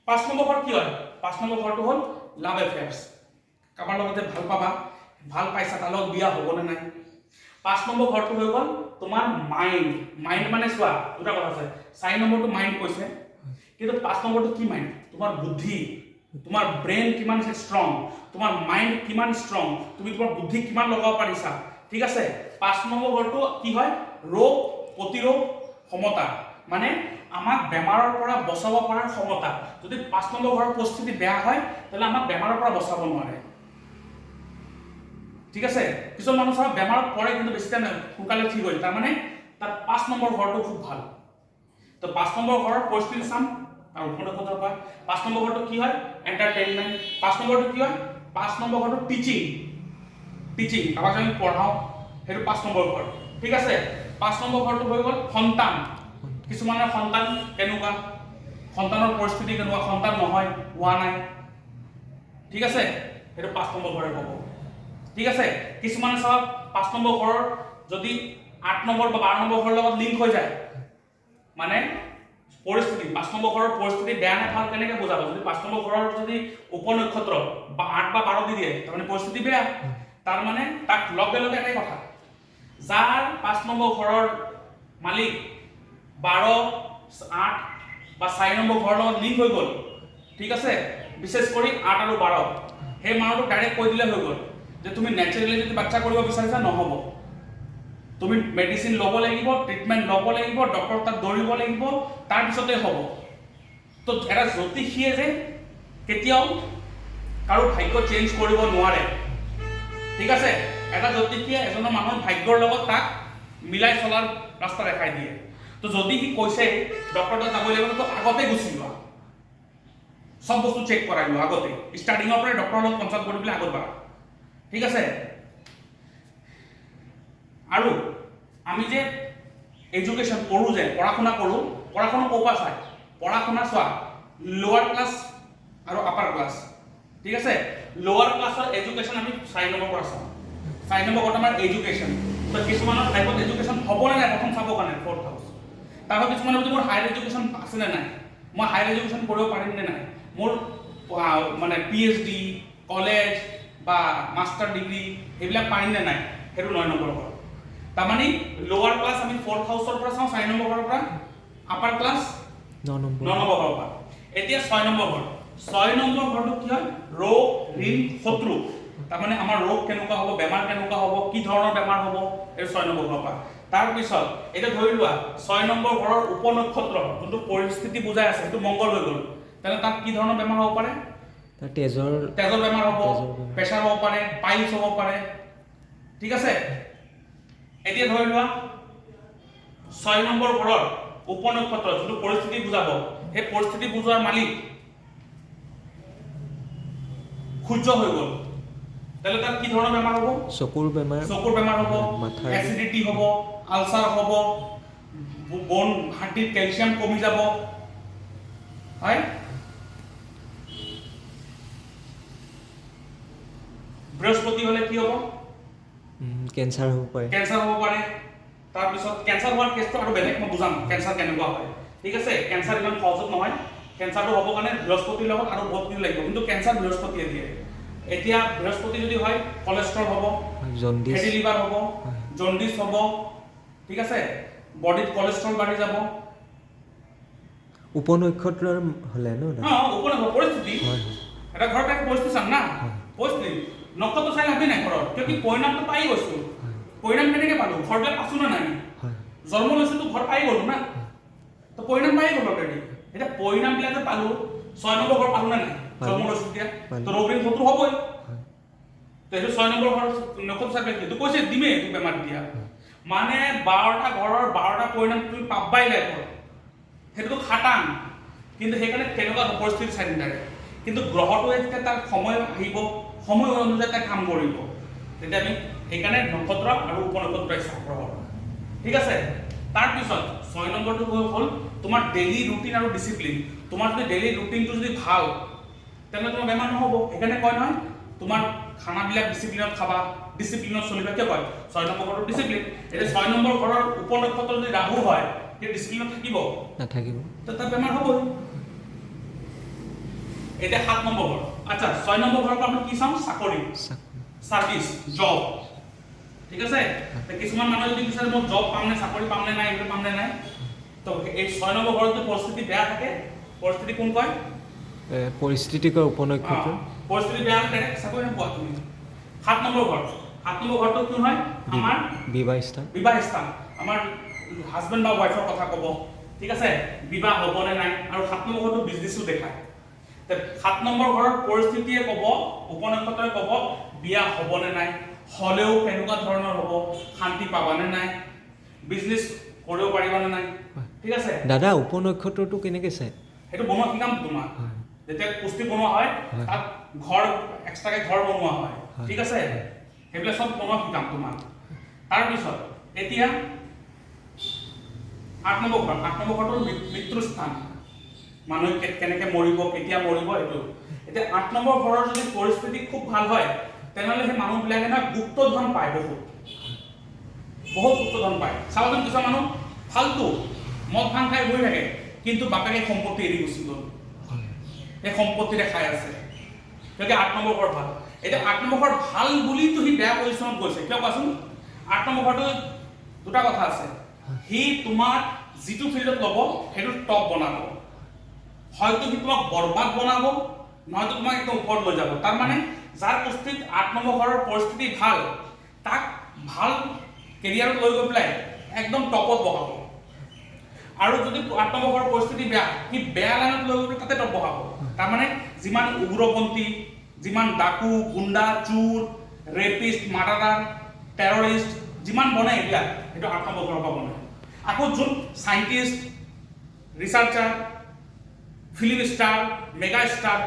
5 নম্বৰ ঘৰ কি হয়, 5 নম্বৰ ঘৰটো হ'ল লাভ এফেয়াৰ্ছ, কাৰোবাৰ লগত যে ভাল পাবা, ভাল পাইছা, তাৰ লগত বিয়া হ'বনে নাই। 5 নম্বৰ ঘৰটো হৈ গ'ল তোমাৰ মাইণ্ড। মাইণ্ড মানে চোৱা দুটা কথা আছে, 4 নম্বৰটো মাইণ্ড কৈছে, কিন্তু 5 নম্বৰটো কি মাইণ্ড, তোমাৰ বুদ্ধি, তোমাৰ ব্ৰেইন কিমান ষ্ট্ৰং, তোমাৰ মাইণ্ড কিমান ষ্ট্ৰং, তুমি তোমাৰ বুদ্ধি কিমান লগাব পাৰিছা, ঠিক আছে। 5 নম্বৰ ঘৰটো কি হয়, ৰোগ প্ৰতিৰোধ ক্ষমতা, মানে আমাক বেমাৰৰ পৰা বচাব পৰাৰ ক্ষমতা। যদি 5 নম্বৰ ঘৰৰ পৰিস্থিতি বেয়া হয় তেতিয়াহ'লে আমাক বেমাৰৰ পৰা বচাব নোৱাৰে, ঠিক আছে। কিছুমান মানুহ চাওক বেমাৰত পৰে কিন্তু বেছি টাইম সোনকালে ঠিক হয়, তাৰমানে তাত 5 নম্বৰ ঘৰটো খুব ভাল। তো 5 নম্বৰ ঘৰৰ পৰিস্থিতি চাম আৰু উপনক্ষত্ৰৰ পৰা 5 নম্বৰ ঘৰটো কি হয়, এণ্টাৰটেইনমেণ্ট। 5 নম্বৰটো কি হয়, 5 নম্বৰ ঘৰটো টিচিং, কাৰোবাক আমি পঢ়াওঁ, সেইটো 5 নম্বৰ ঘৰ, ঠিক আছে। 5 নম্বৰ ঘৰটো হৈ গ'ল সন্তান। কিছুমানৰ সন্তান কেনেকুৱা, সন্তানৰ পৰিস্থিতি কেনেকুৱা, সন্তান নহয়, হোৱা নাই, ঠিক আছে, সেইটো 5 নম্বৰ ঘৰে ক'ব, ঠিক আছে। কিছুমানে চাওক 5 নম্বৰ ঘৰৰ যদি 8 নম্বৰ বা 12 নম্বৰ ঘৰৰ লগত লিংক হৈ যায়, মানে পৰিস্থিতি 5 নম্বৰ ঘৰৰ পৰিস্থিতি বেয়া নে ভাল কেনেকৈ বুজাব। যদি 5 নম্বৰ ঘৰৰ যদি উপনক্ষত্ৰ বা 8 বা 12 দি দিয়ে তাৰমানে পৰিস্থিতি বেয়া, তাৰমানে তাক লগে লগে এটাই কথা, যাৰ 5 নম্বৰ ঘৰৰ মালিক 12, 8 বা 4 নম্বৰ ঘৰৰ লগত লিংক হৈ গ'ল, ঠিক আছে, বিশেষ কৰি 8 আৰু 12, সেই মানুহটোক ডাইৰেক্ট কৈ দিলে হৈ গ'ল যে তুমি নেচাৰেলি যদি বাচ্চা কৰিব বিচাৰিছা নহ'ব, তুমি মেডিচিন ল'ব লাগিব, ট্ৰিটমেণ্ট ল'ব লাগিব, ডক্টৰ তাত দৌৰিব লাগিব, তাৰপিছতে হ'ব। তো এটা জ্যোতিষীয়ে যে কেতিয়াও কাৰো ভাগ্য চেঞ্জ কৰিব নোৱাৰে, ঠিক আছে। এটা জ্যোতিষীয়ে এজনৰ মানুহৰ ভাগ্যৰ লগত তাক মিলাই চলাৰ ৰাস্তা দেখাই দিয়ে। তো যদি সি কৈছে ডক্টৰ তাত যাব লাগিব, তো আগতে গুচি যোৱা, সব বস্তু চেক কৰাই লোৱা আগতে, ষ্টাৰ্টিঙৰ পৰাই ডক্টৰৰ লগত কনচাল্ট কৰি পেলাই আগত বাঢ়া, ঠিক আছে। আৰু আমি যে এডুকেশ্যন কৰোঁ, যে পঢ়া শুনা কৰোঁ, পঢ়া শুনা ক'ৰ পৰা চায়, পঢ়া শুনা চোৱা লোৱাৰ ক্লাছ আৰু আপাৰ ক্লাছ, ঠিক আছে। লোৱাৰ ক্লাছৰ এডুকেশ্যন আমি 4 নম্বৰ পৰা চাওঁ। 4 নম্বৰ কথা আমাৰ এডুকেশ্যন। তো কিছুমানৰ লাইফত এডুকেশ্যন হ'বনে নাই প্ৰথম চাব কাৰণে 4th হাউচ। তাৰপৰা কিছুমানে যদি মোৰ হায়াৰ এডুকেশ্যন আছেনে নাই, মই হায়াৰ এডুকেশ্যন কৰিব পাৰিম নে নাই, মোৰ মানে PhD কলেজ বা মাষ্টাৰ ডিগ্ৰী এইবিলাক পাৰিনে নাই সেইটো 9 নম্বৰ ঘৰ তাৰমানে লোৱাৰ ক্লাছ আমি 4th হাউচৰ পৰা চাওঁ 4 নম্বৰ ঘৰৰ পৰা আপাৰ ক্লাছ 9 নম্বৰ 9 নম্বৰ ঘৰৰ পৰা এতিয়া 6 নম্বৰ ঘৰ 6 নম্বৰ ঘৰটো কি হয় ৰোগ ঋণ শত্ৰু তাৰমানে আমাৰ ৰোগ কেনেকুৱা হ'ব বেমাৰ কেনেকুৱা হ'ব কি ধৰণৰ বেমাৰ হ'ব এই 6 নম্বৰ ঘৰৰ পৰা তাৰ পিছত এটা ধৰি লোৱা 6 নম্বৰ ঘৰৰ উপনক্ষত্ৰ যোনটো পৰিস্থিতি বুজাই আছে সেইটো মংগল হৈ গ'ল তেনে তাত কি ধৰণৰ বেমাৰ হ'ব পাৰে তাৰ তেজৰ বেমাৰ হ'ব প্ৰেছাৰ হ'ব পাৰে পাইলছ হ'ব পাৰে ঠিক আছে এতিয়া ধৰি লোৱা 6 নম্বৰ ঘৰৰ উপনক্ষত্ৰ যোনটো পৰিস্থিতি বুজাব সেই পৰিস্থিতি বুজোৱাৰ মালিক সূৰ্য হৈ গ'ল তাহলে তাত কি ধৰণৰ বেমাৰ হ'ব চকুৰ বেমাৰ হ'ব এচিডিটি হ'ব আলচাৰ হ'ব বন হাৰ্টিত ক্যালসিয়াম কমি যাব হয় বৃহস্পতি হলে কি হ'ব কেন্সাৰ হ'ব পাৰে তাৰ পিছত কেন্সাৰ হোৱাৰ কেছটো আৰু বেলেগ মই বুজাম কেন্সাৰ কেনেকুৱা হয় ঠিক আছে কেন্সাৰ ইমান সহজ নহয় কেন্সাৰটো হ'ব কাৰণে বৃহস্পতিৰ লগত আৰু বহুত দিন লাগিব কিন্তু কেন্সাৰ বৃহস্পতিয়ে দিয়ে এতিয়া বৃহস্পতি যদি হয় কোলেষ্ট্ৰল হ'ব জন্ডিছ ফেটি লিভাৰ হ'ব জন্ডিছ হ'ব ঠিক আছে বডিত কোলেষ্ট্ৰল বাঢ়ি যাব উপনক্ষত্ৰৰ হলে ন উপনক্ষত্ৰ পৰিস্থিতি এটা ঘৰত এক পৰিস্থিতি চাম না পৰিস্থিতি নক্ষত্ৰ চাই লাভি নাই ঘৰত কিয় কি পৰিণামটো পাই গৈছো পৰিণাম কেনেকৈ পালো ঘৰতে পাছো না নাই জন্ম লৈছো তো ঘৰ পাই গ'লো না তো পৰিণাম পাই গ'লো অলৰেডি এটা পৰিণামবিলাকে পালো 6 নম্বৰ ঘৰ পালো না নাই জন্ম লৈছো এতিয়া তো ৰোগ ঋণ শত্ৰু হ'বই তো এইটো 6 নম্বৰ ঘৰ নক্ষত্ৰ চাই কি তো কৈছে দিমে এইটো বেমাৰ দিয়া মানে 12টা ঘৰৰ 12টা পৰিণাম তুমি পাবাই লাগিব সেইটো খাটাং কিন্তু সেইকাৰণে কেনেকুৱা পৰিস্থিতি চাই নিদাৰে কিন্তু গ্ৰহটো যেতিয়া তাৰ সময় আহিব সময় অনুযায়ী তাই কাম কৰিব তেতিয়া আমি সেইকাৰণে নক্ষত্ৰ আৰু উপনক্ষত্ৰ চাওঁ গ্ৰহৰ ঠিক আছে তাৰ পিছত 6 নম্বৰটো হ'ল তোমাৰ ডেইলি ৰুটিন আৰু ডিসিপ্লিন তোমাৰ যদি ডেইলি ৰুটিনটো যদি ভাল তেনে তোমাৰ বেমাৰ নহব সেইকাৰণে কয় নহয় তোমাৰ খানাবিলাক ডিসিপ্লিনত খাবা ডিসিপ্লিনত চলিবা কিয় কয় 6 নম্বৰ ঘৰৰ ডিসিপ্লিন এটা 6 নম্বৰ ঘৰৰ উপনক্ষত্ৰ যদি ৰাহু হয় কি ডিসিপ্লিনত থাকিব নাথাকিব তো তাৰ বেমাৰ হ'বই এটা 7 নম্বৰ ঘৰ আচ্ছা 6 নম্বৰ ঘৰৰ পৰা আমি কি চাম চাকৰি সাৰ্ভিস জব ঠিক আছে কিছুমান মানুহ যদি বিচাৰে মই জব পাম নে চাকৰি পাম নে নাই এইটো পাম নে নাই তো এই 6 নম্বৰ ঘৰত পৰিস্থিতি বেয়া থাকে পৰিস্থিতি কোন কয় পৰিস্থিতিকৰ উপনক্ষত্ৰ পৰিস্থিতি বেয়া থাকে চাকৰি নোপোৱা তুমি 7 নম্বৰ ঘৰটো কি হয় আমাৰ বিবাহ স্থান আমাৰ হাজবেণ্ড বা ওয়াইফৰ কথা ক'ব ঠিক আছে বিবাহ হ'ব নে নাই আৰু 7 নম্বৰ ঘৰটো বিজনেসও দেখায় 7 নম্বৰ ঘৰৰ পৰিস্থিতিয়ে ক'ব উপনক্ষত্ৰই ক'ব বিয়া হ'ব নে নাই হলেও কেনেকুৱা ধৰণৰ হ'ব শান্তি পাবা নে নাই বিজনেস কৰিব পাৰিবা নে নাই ঠিক আছে দাদা উপনক্ষত্ৰটো কেনেকৈ চাই সেইটো বনোৱা শিকাম তোমাৰ যেতিয়া পুষ্টি বনোৱা হয় তাত ঘৰ এক্সট্ৰাকে ঘৰ বনোৱা হয় ঠিক আছে সেইবিলাক সব বনোৱা শিকাম তোমাৰ তাৰ পিছত এতিয়া 8 নম্বৰ ঘৰটো মৃত্যুৰ স্থান মানুহ কেনেকৈ মৰিব কেতিয়া মৰিব এইটো এতিয়া 8 নম্বৰ ঘৰৰ যদি পৰিস্থিতি খুব ভাল হয় তেনেহলে সেই মানুহবিলাকে না গুপ্তধন পায় বহুত গুপ্তধন পায় চাওঁচোন কিছুমান মানুহ ফালতু মদ ভাং খাই বহি থাকে কিন্তু বাপেকে সম্পত্তি এৰি গুচি গ'ল এই সম্পত্তিৰে খাই আছে কিয় 8 নম্বৰ ঘৰ ভাল এতিয়া 8 নম্বৰ ঘৰ ভাল বুলিতো সি বেয়া পজিশ্যনত গৈছে কিয় কোৱাচোন 8 নম্বৰ ঘৰটো দুটা কথা আছে সি তোমাৰ যিটো ফিল্ডত ল'ব সেইটো টপ বনাব হয়তো সি তোমাক বৰবাদ বনাব নহয়তো তোমাক একদম ওপৰত লৈ যাব তাৰ মানে যাৰ পুষ্টিত 8 নম্বৰ ঘৰৰ পৰিস্থিতি ভাল তাক ভাল কেৰিয়াৰত লৈ গৈ পেলাই একদম টপত বহাব আৰু যদি 8 নম্বৰ ঘৰৰ পৰিস্থিতি বেয়া সি বেয়া লাইনত লৈ গৈ তাতে টপ বহাব তাৰ মানে যিমান উগ্ৰপন্থী যিমান ডাকু গুণ্ডা চোৰ ৰেপিষ্ট মাৰ্ডাৰাৰ টেৰৰিষ্ট যিমান বনে এইবিলাক সেইটো 8 নম্বৰ ঘৰৰ পৰা বনে আকৌ যোন সাইন্টিষ্ট ৰিচাৰ্চাৰ ফিল্ম ষ্টাৰ মেগা ষ্টাৰ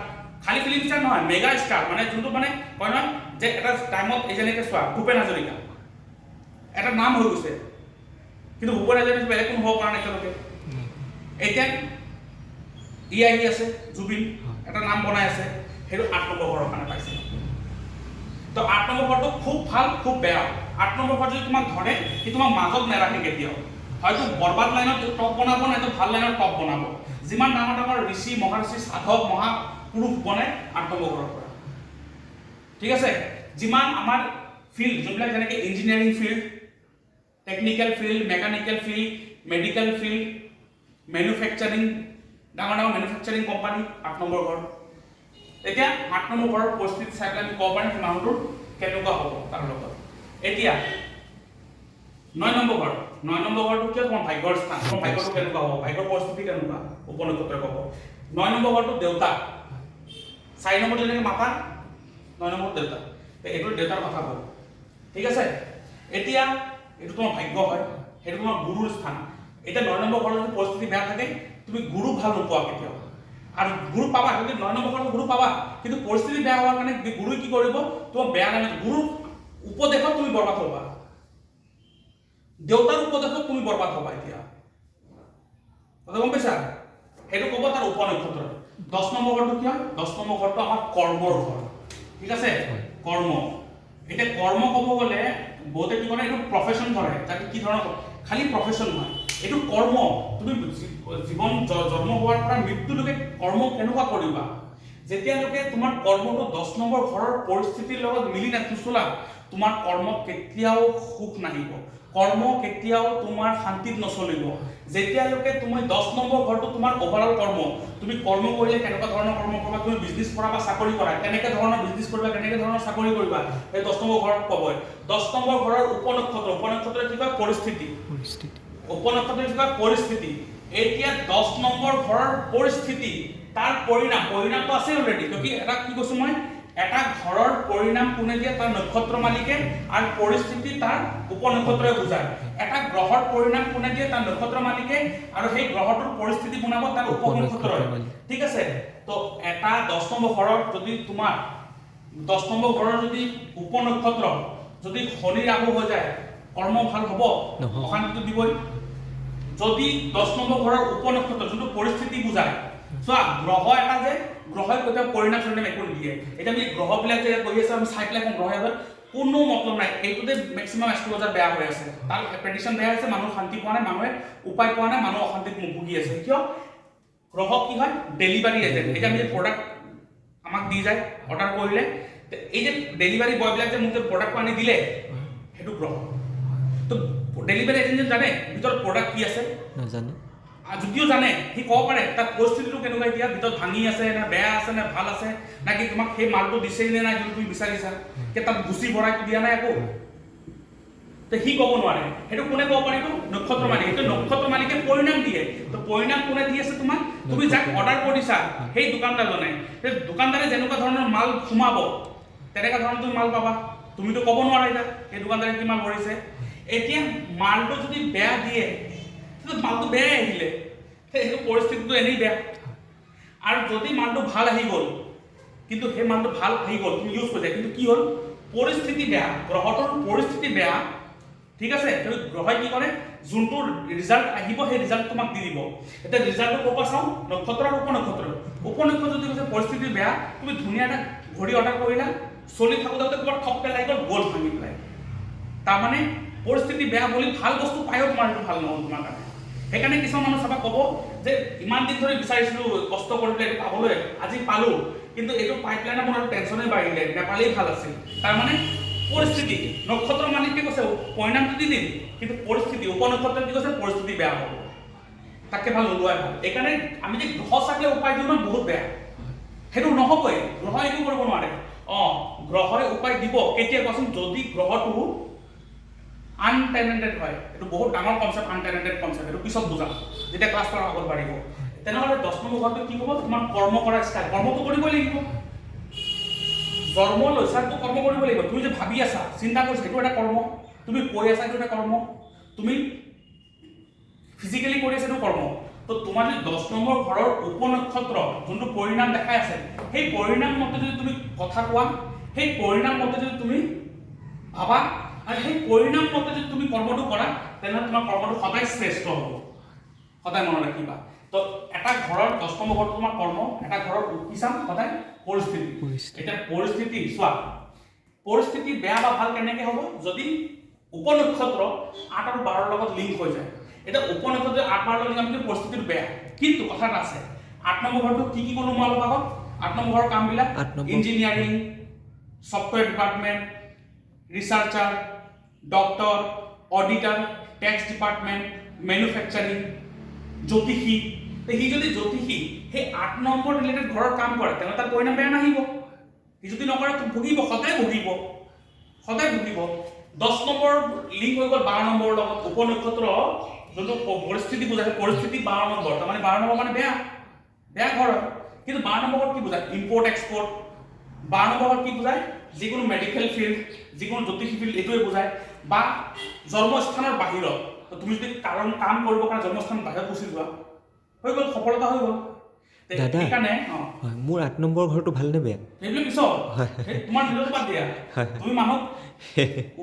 খালি ফিল্ম ষ্টাৰ নহয় মেগা ষ্টাৰ মানে যোনটো মানে কয় নহয় যে এটা টাইমত এই যেনেকৈ চোৱা ভূপেন হাজৰিকা এটা নাম হৈ গৈছে কিন্তু ভূপেন হাজৰিকা বেলেগ কোনো হ'ব পৰা নাই একেলগে এতিয়া আহি আছে জুবিন এটা নাম বনাই আছে সেইটো 8 নম্বৰ ঘৰৰ কাৰণে পাইছে তো 8 নম্বৰ ঘৰটো খুব ভাল খুব বেয়া 8 নম্বৰ ঘৰ যদি তোমাক ধৰে সি তোমাক মাজত নেৰাখে কেতিয়াও হয়তো বৰবাদ লাইনত টপ বনাব নাইতো ভাল লাইনত টপ বনাব যিমান ডাঙৰ ঋষি মহাঋষি সাধক মহাপুৰুষ বনে 8 নম্বৰ ঘৰৰ পৰা ঠিক আছে যিমান আমাৰ ফিল্ড যোনবিলাক যেনেকৈ engineering field technical field mechanical field medical field manufacturing ডাঙৰ ডাঙৰ মেনুফেকচাৰিং কোম্পানী 8 নম্বৰ ঘৰ এতিয়া 8 নম্বৰ ঘৰৰ পৰিস্থিতি চাই পেলাই আমি ক'ব পাৰিম সেই মানুহটোৰ কেনেকুৱা হ'ব তাৰ লগত এতিয়া 9 নম্বৰ ঘৰ 9 নম্বৰ ঘৰটো কিয় তোমাৰ ভাগ্যৰ স্থান তোমাৰ ভাগ্যটো কেনেকুৱা হ'ব ভাগ্যৰ পৰিস্থিতি কেনেকুৱা উপনক্ষত্ৰই ক'ব 9 নম্বৰ ঘৰটো দেউতা 4 নম্বৰ যেনেকৈ মাতা 9 নম্বৰ দেউতা এইটো দেউতাৰ কথা ক'ব ঠিক আছে এতিয়া এইটো তোমাৰ ভাগ্য হয় সেইটো তোমাৰ গুৰুৰ স্থান এটা 9 নম্বৰ ঘৰৰ যদি পৰিস্থিতি বেয়া থাকে তুমি গুৰু ভাল নোপোৱা কেতিয়াও আৰু গুৰু পাবা যদি 9 নম্বৰ ঘৰৰ গুৰু পাবা কিন্তু পৰিস্থিতি বেয়া হোৱাৰ কাৰণে গুৰুই কি কৰিব তোমাক বেয়া লাগে গুৰু উপদেশত তুমি বৰবাদ হ'বা দেউতাৰ উপদেশত তুমি বৰবাদ হ'বা এতিয়া কথা গম পাইছা সেইটো ক'ব তাৰ উপনক্ষত্ৰ 10 নম্বৰ ঘৰটো কি হয় 10 নম্বৰ ঘৰটো আমাৰ কৰ্মৰ ঘৰ ঠিক আছে কৰ্ম এটা কৰ্ম ক'ব গ'লে বহুতে কি কৰে এইটো প্ৰফেশ্যন ধৰে তাকে কি ধৰণৰ খালি প্ৰফেশ্যন নহয় এইটো কৰ্ম তুমি জীৱন জন্ম হোৱাৰ পৰা মৃত্যুলৈকে কৰ্ম কেনেকুৱা কৰিবা যেতিয়ালৈকে তোমাৰ কৰ্মটো 10 নম্বৰ ঘৰৰ পৰিস্থিতিৰ লগত মিলি নচলা তোমাৰ কৰ্ম কেতিয়াও সুখ নাহিব কৰ্ম কেতিয়াও তোমাৰ শান্তিত নচলিব যেতিয়ালৈকে তুমি 10 নম্বৰ ঘৰটো তোমাৰ ওভাৰঅল কৰ্ম তুমি কৰ্ম কৰিলে কেনেকুৱা ধৰণৰ কৰ্ম কৰিবা তুমি বিজনেছ কৰা বা চাকৰি কৰা কেনেকুৱা ধৰণৰ বিজনেছ কৰিবা কেনেকুৱা ধৰণৰ চাকৰি কৰিবা এই 10 নম্বৰ ঘৰত ক'বই 10 নম্বৰ ঘৰৰ উপনক্ষত্ৰৰ কি কয় পৰিস্থিতি উপনক্ষত্ৰৰ কি কয় পৰিস্থিতি এতিয়া 10 নম্বৰ ঘৰৰ পৰিস্থিতি তাৰ পৰিণামটো আছে অলৰেডি কিয় এটা কি কৈছো মই এটা ঘৰৰ পৰিণাম কোনে দিয়ে তাৰ নক্ষত্ৰ মালিকে আৰু পৰিস্থিতি তাৰ উপনক্ষত্ৰই বুজায় এটা গ্ৰহৰ পৰিণাম কোনে দিয়ে তাৰ নক্ষত্ৰ মালিকে আৰু সেই গ্ৰহটোৰ পৰিস্থিতি বনাব তাৰ উপনক্ষত্ৰই ঠিক আছে তো এটা 10 নম্বৰ ঘৰৰ যদি তোমাৰ 10 নম্বৰ ঘৰৰ যদি উপনক্ষত্ৰ যদি শনি ৰাহু হৈ যায় কৰ্ম ভাল হ'ব অশান্তিটো দিবই যদি 10 নম্বৰ ঘৰৰ উপনক্ষত্ৰ যোনটো পৰিস্থিতি বুজায় চোৱা গ্ৰহ এটা যে গ্ৰহই কেতিয়া পৰিণাম একো নিদিয়ে এতিয়া আমি গ্ৰহবিলাক যে গৈ আছে আমি চাই পেলাই গ্ৰহ এবাৰ কোনো মতলব নাই এইটোতে মেক্সিমাম এষ্ট্ৰলজাৰ বেয়া হৈ আছে তাৰ প্ৰেডিকশ্যন বেয়া হৈছে মানুহ শান্তি পোৱা নাই মানুহে উপায় পোৱা নাই মানুহ অশান্তিত ভুগি আছে কিয় গ্ৰহ কি হয় ডেলিভাৰী এজেণ্ট এতিয়া আমি যে প্ৰডাক্ট আমাক দি যায় অৰ্ডাৰ কৰিলে এই যে ডেলিভাৰী বয়বিলাক যে মোক যে প্ৰডাক্টটো আনি দিলে সেইটো গ্ৰহ তো ডেলিভাৰী এজেণ্টে জানে ভিতৰত প্ৰডাক্ট কি আছে নাজানে যদিও জানে সি ক'ব পাৰে তাৰ পৰিস্থিতিটো কেনেকুৱা এতিয়া ভিতৰত ভাঙি আছে নে বেয়া আছে নে ভাল আছে নাকি তোমাক সেই মালটো দিছেই নে নাই যোনটো তুমি বিচাৰিছা কে তাত গুচি ভৰাই দিয়া নাই একো তো সি ক'ব নোৱাৰে সেইটো কোনে ক'ব পাৰিব নক্ষত্ৰ মালিক সেইটো নক্ষত্ৰ মালিকে পৰিণাম দিয়ে তো পৰিণাম কোনে দি আছে তোমাক তুমি যাক অৰ্ডাৰ কৰিছা সেই দোকানদাৰজনে সেই দোকানদাৰে যেনেকুৱা ধৰণৰ মাল সোমাব তেনেকুৱা ধৰণৰ তুমি মাল পাবা তুমিতো ক'ব নোৱাৰা এতিয়া সেই দোকানদাৰে কি মাল ভৰিছে এতিয়া মালটো যদি বেয়া দিয়ে মালটো বেয়া আহিলে সেইটো পৰিস্থিতিটো এনেই বেয়া আৰু যদি মালটো ভাল আহি গ'ল কিন্তু সেই মালটো ভাল আহি গ'ল তুমি ইউজ কৰিছা কিন্তু কি হ'ল পৰিস্থিতি বেয়া গ্ৰহটোৰ পৰিস্থিতি বেয়া ঠিক আছে গ্ৰহই কি কৰে যোনটো ৰিজাল্ট আহিব সেই ৰিজাল্ট তোমাক দি দিব এতিয়া ৰিজাল্টটো ক'ৰ পৰা চাওঁ নক্ষত্ৰ আৰু উপনক্ষত্ৰ যদি কৈছে পৰিস্থিতি বেয়া তুমি ধুনীয়া এটা ঘড়ী অৰ্ডাৰ কৰিলা চলি থাকোঁতে ক'ৰবাত খপকে লাগি গ'ল গ'ল ভাঙি পেলাই তাৰমানে পৰিস্থিতি বেয়া বুলি ভাল বস্তু পায়ো তোমাৰ সেইটো ভাল নহ'ল তোমাৰ কাৰণে সেইকাৰণে কিছুমান মানুহ চাবা ক'ব যে ইমান দিন ধৰি বিচাৰিছিলোঁ কষ্ট কৰি পেলাই এইটো পাবলৈ আজি পালোঁ কিন্তু এইটো পাই পেলাই না মোৰ আৰু টেনশ্যনেই বাঢ়িলে নেপালেই ভাল আছিল তাৰমানে পৰিস্থিতি নক্ষত্ৰ মালিকে কৈছে পৰিণামটো দি দিম কিন্তু পৰিস্থিতি উপনক্ষত্ৰ কি কৈছে পৰিস্থিতি বেয়া হ'ব তাকে ভাল ওলোৱাই ভাল এইকাৰণে আমি যে গ্ৰহ চাকলে উপায় দিওঁ নহয় বহুত বেয়া সেইটো নহ'বই গ্ৰহই একো কৰিব নোৱাৰে গ্ৰহই উপায় দিব কেতিয়া কোৱাচোন যদি গ্ৰহটো আনটেলেণ্টেড হয় এইটো বহুত ডাঙৰ কনচেপ্ট আনটেলেণ্টেড কনচেপ্ট এইটো পিছত বুজাম যেতিয়া ক্লাছ কৰা আগত বাঢ়িব তেনেহ'লে 10 নম্বৰ ঘৰটো কি হ'ব তোমাৰ কৰ্ম কৰা ষ্টাইল কৰ্মটো কৰিবই লাগিব জন্ম লৈছাটো কৰ্ম কৰিব লাগিব তুমি যে ভাবি আছা চিন্তা কৰিছা সেইটো এটা কৰ্ম তুমি কৈ আছা সেইটো এটা কৰ্ম তুমি ফিজিকেলি কৰি আছা সেইটো কৰ্ম তো তোমাৰ যদি 10 নম্বৰ ঘৰৰ উপনক্ষত্ৰ যোনটো পৰিণাম দেখাই আছে সেই পৰিণাম মতে যদি তুমি কথা কোৱা সেই পৰিণাম মতে যদি তুমি ভাবা আৰু সেই পৰিণাম মতে যদি তুমি কৰ্মটো কৰা তেনেহ'লে তোমাৰ কৰ্মটো সদায় শ্ৰেষ্ঠ হ'ব সদায় মনত ৰাখিবা তো এটা ঘৰৰ 10 নম্বৰ ঘৰটো তোমাৰ কৰ্ম এটা ঘৰৰ কি চাম সদায় পৰিস্থিতি এটা পৰিস্থিতি চোৱা পৰিস্থিতি বেয়া বা ভাল কেনেকৈ হ'ব যদি উপনক্ষত্ৰ 8 আৰু 12 লগত লিংক হৈ যায় এটা উপনক্ষত্ৰ 8 12 লগত লিংক আমি পৰিস্থিতিটো বেয়া কিন্তু কথা এটা আছে 8 নম্বৰ ঘৰটো কি ক'লো মই অলপ আগত 8 নম্বৰ ঘৰৰ কামবিলাক engineering software department, researcher, doctor, auditor, tax department, manufacturing, জ্যোতিষী। সি যদি জ্যোতিষী সেই 8 নম্বৰ ৰিলেটেড ঘৰৰ কাম কৰে তেনেহ'লে তাৰ পৰিণাম বেয়া নাহিব। সি যদি নকৰে ভুগিব, সদায় ভুগিব, সদায় ভুগিব। 10 নম্বৰ লিংক হৈ গ'ল 12 নম্বৰৰ লগত। উপনক্ষত্ৰ যোনটো পৰিস্থিতি বুজায়, পৰিস্থিতি 12 নম্বৰ, তাৰমানে 12 নম্বৰ মানে বেয়া, বেয়া ঘৰ হয়। কিন্তু 12 নম্বৰত কি বুজায়? Import export. 12 নম্বৰত কি বুজায়? যিকোনো মেডিকেল ফিল্ড, যিকোনো জ্যোতিষী ফিল্ড, এইটোৱে বুজায়। বা জন্মস্থানৰ বাহিৰত তুমি যদি কাৰণ কাম কৰিবৰ কাৰণে জন্মস্থানৰ বাহিৰত গুচি যোৱা, হৈ গ'ল, সফলতা হৈ গ'ল। দাদা, সেইকাৰণে হয়, মোৰ 8 নম্বৰ ঘৰটো ভালনে বেয়া? সেইবিলাক পিছত তোমাৰ নিজৰটো বাদ দিয়া, তুমি মানুহক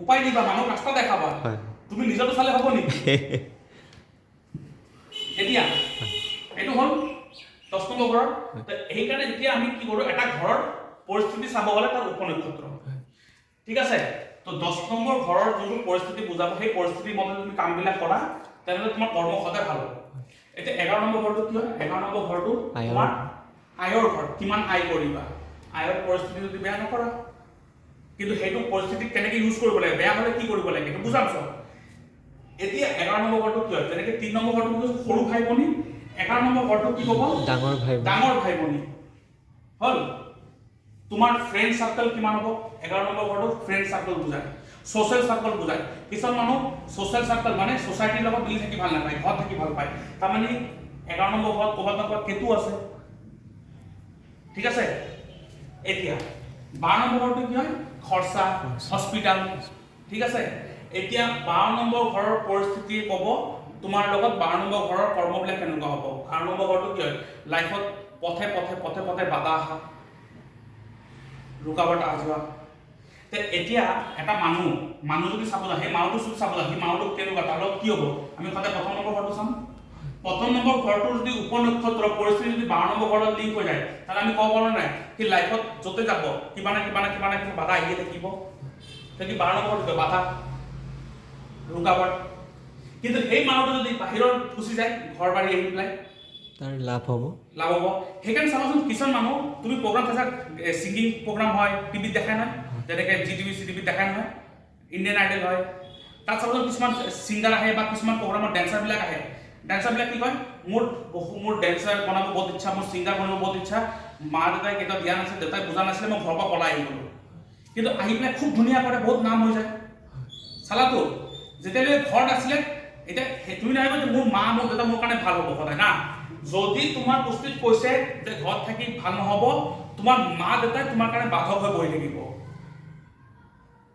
উপায় দিবা, মানুহক ৰাস্তা দেখাবা, তুমি নিজৰটো চালে হ'ব নেকি? এতিয়া এইটো হ'ল 10 নম্বৰ ঘৰৰ। সেইকাৰণে যেতিয়া আমি কি কৰোঁ, এটা ঘৰৰ পৰিস্থিতি চাব গ'লে তাৰ উপনক্ষত্ৰ, ঠিক আছে? তো 10 নম্বৰ ঘৰৰ যোনটো পৰিস্থিতি বুজাব, সেই পৰিস্থিতিৰ মতে তুমি কামবিলাক কৰা, তেনেহ'লে তোমাৰ কৰ্ম সদায় ভাল হ'ব। এতিয়া 11 নম্বৰ ঘৰটো কি হয়? 11 নম্বৰ ঘৰটো তোমাৰ আয়ৰ ঘৰ। কিমান আয় কৰিবা, আয়ৰ পৰিস্থিতি যদি বেয়া নকৰা, কিন্তু সেইটো পৰিস্থিতিক কেনেকৈ ইউজ কৰিব লাগে, বেয়া হ'লে কি কৰিব লাগে সেইটো বুজাম চব। এতিয়া 11 নম্বৰ ঘৰটো কি হয়? যেনেকৈ 3 নম্বৰ ঘৰটো সৰু ভাই ভনী, 11 নম্বৰ ঘৰটো কি ক'ব? ডাঙৰ ভাই ভনী হ'ল। তোমাৰ ফ্ৰেণ্ড চাৰ্কল কিমান হ'ব? 11 নম্বৰ ঘৰটো ফ্ৰেণ্ড চাৰ্কল বুজায়, ছ'চিয়েল চাৰ্কল বুজায়। কিছুমান মানুহ ছ'চিয়েল চাৰ্কল মানে ছ'চাইটিৰ লগত মিলি থাকি ভাল নাপায়, ঘৰত থাকি ভাল পায়, তাৰমানে 11 নম্বৰ ঘৰত ক'ৰবাত না ক'ৰবাত কেতু আছে, ঠিক আছে? এতিয়া 12 নম্বৰ ঘৰটো কি হয়? খৰচা, হস্পিটাল, ঠিক আছে? এতিয়া 12 নম্বৰ ঘৰৰ পৰিস্থিতি ক'ব তোমাৰ লগত 12 নম্বৰ ঘৰৰ কৰ্মবিলাক কেনেকুৱা হ'ব। 12 নম্বৰ ঘৰটো কি হয়? লাইফত পথে পথে পথে পথে বাধা অহা, ৰুকাৱট আহি যোৱা। এতিয়া এটা মানুহ যদি চাব যায়, সেই মানুহটো যদি চাব যায়, সেই মানুহটো কেনেকুৱা, তাৰ লগত কি হ'ব? আমি সদায় 1ম নম্বৰ ঘৰটো চাম। 1ম নম্বৰ ঘৰটোৰ যদি উপনক্ষত্ৰ পৰিস্থিতি যদি 12 নম্বৰ ঘৰত লিংক হৈ যায়, তাহলে আমি ক'ব পাৰোঁ নাই সি লাইফত য'তে যাব কিবা না কিবা বাধা আহিয়ে থাকিব। যদি 12 নম্বৰ বাধা, ৰুকাৱট। কিন্তু সেই মানুহটো যদি বাহিৰত গুচি যায়, ঘৰ বাৰী আহি পেলাই, তাৰ লাভ হ'ব। সেইকাৰণে চাবাচোন, কিছুমান মানুহ তুমি প্ৰগ্ৰাম চাইছা, ছিংগিং প্ৰগ্ৰাম হয়, টিভিত দেখাই নহয়, যেনেকৈ GTV চিটিভিত দেখাই নহয়, ইণ্ডিয়ান আইডল হয়, তাত চাবাচোন কিছুমান ছিংগাৰ আহে বা কিছুমান প্ৰগ্ৰামত ডেন্সাৰবিলাক আহে। ডেন্সাৰবিলাক কি কয়? মোৰ ডেন্সাৰ বনাব বহুত ইচ্ছা, মোৰ ছিংগাৰ বনাব বহুত ইচ্ছা, মা দেউতাই কেতিয়াও দিয়া নাছিলে, দেউতাই বুজা নাছিলে, মই ঘৰৰ পৰা পলাই আহি গ'লোঁ। কিন্তু আহি পেলাই খুব ধুনীয়া কৰে, বহুত নাম হৈ যায়। চালাতো যেতিয়ালৈ ঘৰত আছিলে, এতিয়া তুমি নাহিব যে মোৰ মা মোৰ দেউতা মোৰ কাৰণে ভাল হ'ব সদায় না। যদি তোমাৰ পুষ্টিত কৈছে যে ঘৰত থাকি ভাল নহ'ব, তোমাৰ মা দেউতাই তোমাৰ কাৰণে বাধক হৈ বহি থাকিব।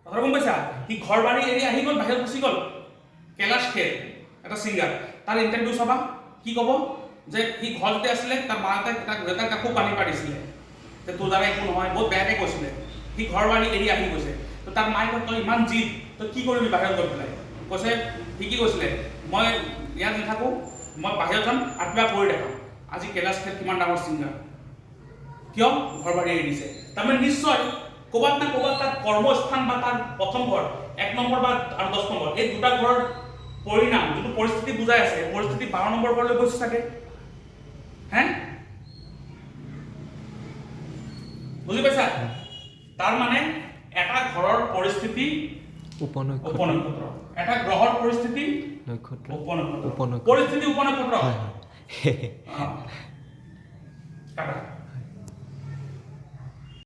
কথাটো গম পাইছা? সি ঘৰ বাৰী এৰি আহি গ'ল, বাহিৰত গুচি গ'ল। কৈলাশ খেৰ এটা ছিংগাৰ, তাৰ ইণ্টাৰভিউ চাবা, কি ক'ব যে সি ঘৰ যেতিয়া আছিলে তাৰ মা দেউতাক কাকো পানী পাৰিছিলে যে তোৰ দ্বাৰা একো নহয়, বহুত বেয়াকৈ কৈছিলে। সি ঘৰ বাৰী এৰি আহি গৈছে, তো তাৰ মায়ে কয় তই ইমান জিদ, তই কি কৰিবি বাহিৰত গৈ পেলাই? কৈছে সি কি কৈছিলে, মই ইয়াত নাথাকোঁ, মই বাহিৰত যাম আৰু কিবা কৰি দেখাম। আজি কৈলাশ খেৰ কিমান ডাঙৰ ছিংগাৰ, কিয়? ঘৰ বাৰী এৰি দিছে। তাৰমানে নিশ্চয় ক'ৰবাত না ক'ৰবাত তাৰ কৰ্মস্থান বা তাৰ 1ম ঘৰ, 1 নম্বৰ বা আৰু 10 নম্বৰ, এই দুটা ঘৰৰ পৰিণাম যোনটো পৰিস্থিতি বুজাই আছে, পৰিস্থিতি 12 নম্বৰ ঘৰলৈ গৈছে চাগে। হে, বুজি পাইছা? তাৰ মানে এটা ঘৰৰ পৰিস্থিতি উপনক্ষত্ৰ, এটা গ্ৰহৰ পৰিস্থিতি উপনক্ষত্ৰ, পৰিস্থিতি উপনক্ষত্ৰ।